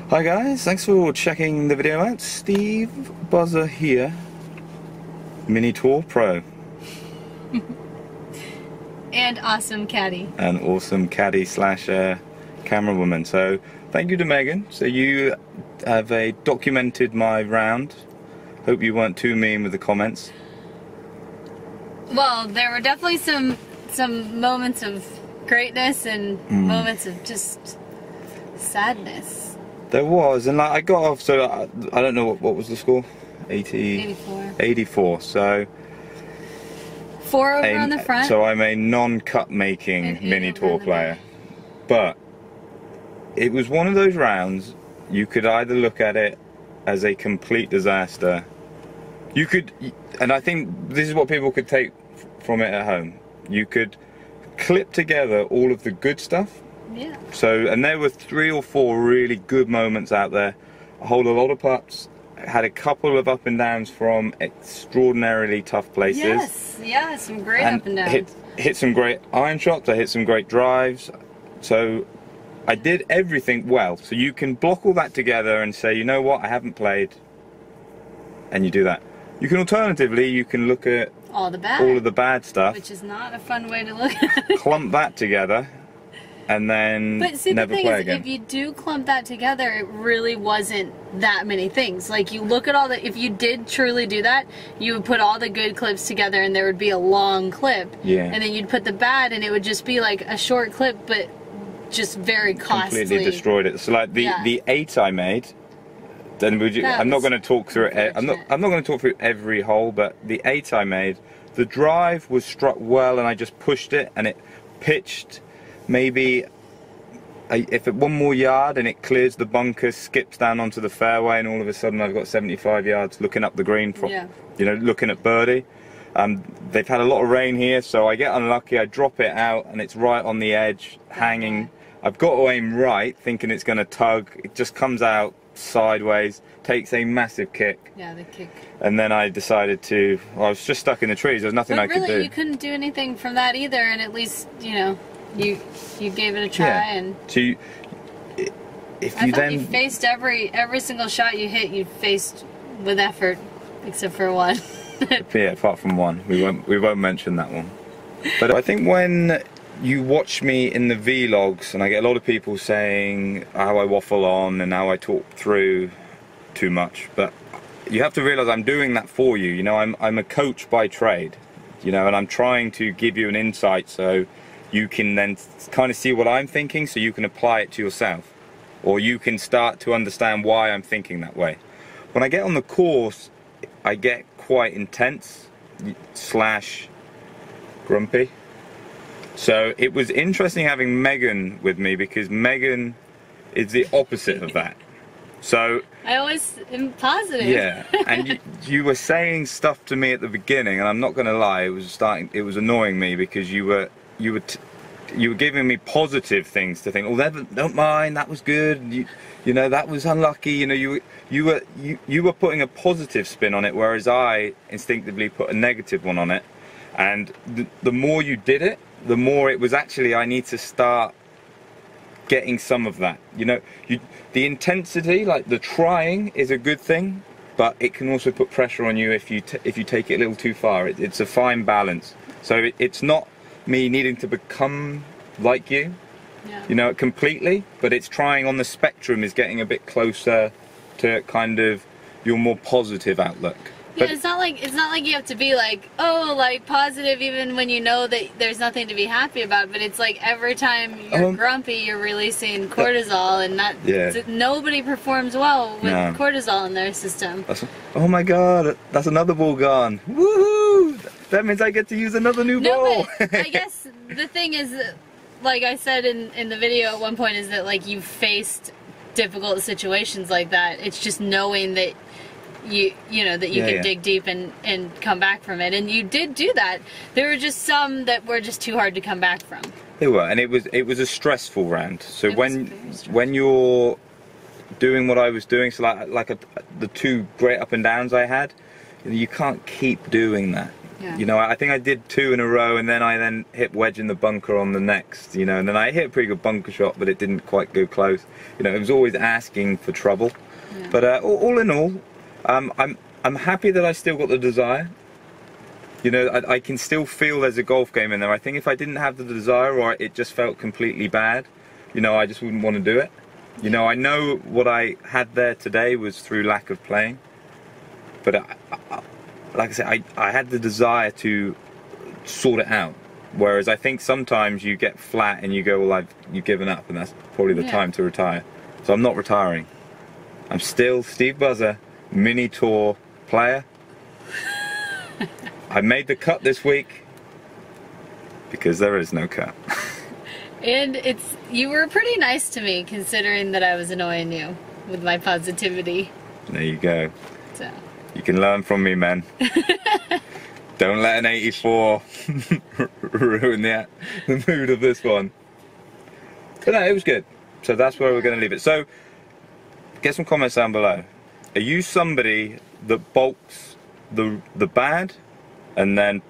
Hi guys, thanks for checking the video out. Steve Buzza here, Mini Tour Pro. And awesome caddy. And awesome caddy slash camera woman. So thank you to Megan. So you have documented my round. Hope you weren't too mean with the comments. Well, there were definitely some moments of greatness and moments of just sadness. There was, and like I got off, so I don't know what was the score? 84. 84, so 4 over on the front. So I'm a non-cut making mini tour player. But it was one of those rounds, you could either look at it as a complete disaster. You could, and I think this is what people could take from it at home. You could clip together all of the good stuff. Yeah. So, and there were 3 or 4 really good moments out there. I hold a lot of putts. Had a couple of up and downs from extraordinarily tough places. Yes, yeah, some great up and downs. Hit some great iron shots. I hit some great drives. So I did everything well. So you can block all that together and say, you know what, I haven't played, and you do that. You can alternatively, you can look at all of the bad stuff, which is not a fun way to look at it. Clump that together, and then but see, never the thing play is, again. if you do clump that together, it really wasn't that many things. Like, you look at all the, if you did truly do that, you would put all the good clips together and there would be a long clip. Yeah. And then you'd put the bad and it would just be like a short clip, but just very costly. Completely destroyed it. So like the 8 I made, then I'm not going to talk through it. I'm not going to talk through every hole, but the 8 I made, the drive was struck well and I just pushed it and it pitched maybe if it 1 more yard and it clears the bunker, skips down onto the fairway, and all of a sudden I've got 75 yards looking up the green for, you know, looking at birdie. They've had a lot of rain here, so I get unlucky, I drop it out and it's right on the edge, hanging. I've got to aim right, thinking it's going to tug. It just comes out sideways, takes a massive kick. Yeah, the kick. And then I decided to, well, I was just stuck in the trees, there was nothing I could do. But really, you couldn't do anything from that either, and at least, you know, you gave it a try. And so you faced every single shot you hit, you faced with effort, except for one. Yeah, apart from one. We won't mention that one. But I think when you watch me in the vlogs, and I get a lot of people saying how I waffle on and how I talk through too much, but you have to realize I'm doing that for you. You know, I'm a coach by trade, you know, and I'm trying to give you an insight so you can then kind of see what I'm thinking, so you can apply it to yourself, or you can start to understand why I'm thinking that way. When I get on the course, I get quite intense slash grumpy. So it was interesting having Megan with me, because Megan is the opposite of that. So I always am positive. Yeah, and you were saying stuff to me at the beginning, and I'm not going to lie, it was annoying me, because you were giving me positive things to think. Oh, don't mind, that was good. You know, that was unlucky. You know, you were putting a positive spin on it, whereas I instinctively put a negative one on it. And the more you did it, the more it was actually, I need to start getting some of that. You know, the intensity, like the trying, is a good thing, but it can also put pressure on you if you take it a little too far. It's a fine balance. So it's not me needing to become like you, you know, completely, but it's trying on the spectrum, is getting a bit closer to kind of your more positive outlook. Yeah, but it's not like you have to be like, oh, like positive even when you know that there's nothing to be happy about, but it's like every time you're grumpy, you're releasing cortisol, and nobody performs well with cortisol in their system. Oh my god, that's another ball gone. Woohoo! That means I get to use another new ball. But I guess the thing is, like I said in the video at one point, is that like you've faced difficult situations like that. It's just knowing that you can dig deep and come back from it, and you did do that. There were just some that were just too hard to come back from. They were, and it was a stressful round. So when you're doing what I was doing, so the 2 great up and downs I had, you can't keep doing that. Yeah. You know, I think I did 2 in a row, and then I hit wedge in the bunker on the next, you know, and then I hit a pretty good bunker shot, but it didn't quite go close. You know, it was always asking for trouble. Yeah. But all in all, I'm happy that I still got the desire. You know, I can still feel there's a golf game in there. I think if I didn't have the desire, or it just felt completely bad, you know, I just wouldn't want to do it. You know, I know what I had there today was through lack of playing. But like I said, I had the desire to sort it out. Whereas I think sometimes you get flat and you go, well, you've given up, and that's probably the time to retire. So I'm not retiring. I'm still Steve Buzza, mini tour player. I made the cut this week because there is no cut. And you were pretty nice to me, considering that I was annoying you with my positivity. There you go. So. You can learn from me, man. Don't let an 84 ruin the mood of this one. But no, it was good. So that's where we're going to leave it. So, get some comments down below. Are you somebody that bulks the bad and then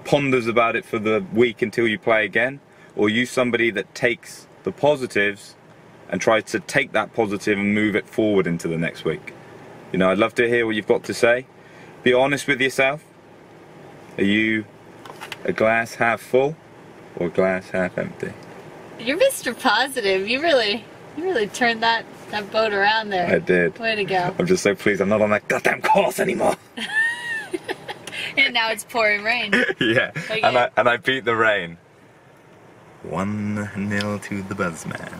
ponders about it for the week until you play again? Or are you somebody that takes the positives and tries to take that positive and move it forward into the next week? You know, I'd love to hear what you've got to say. Be honest with yourself. Are you a glass half full or a glass half empty? You're Mr. Positive. You really turned that boat around there. I did. Way to go. I'm just so pleased I'm not on that goddamn course anymore. And now it's pouring rain. Yeah, Again. and I beat the rain. 1-0 to the Buzzman.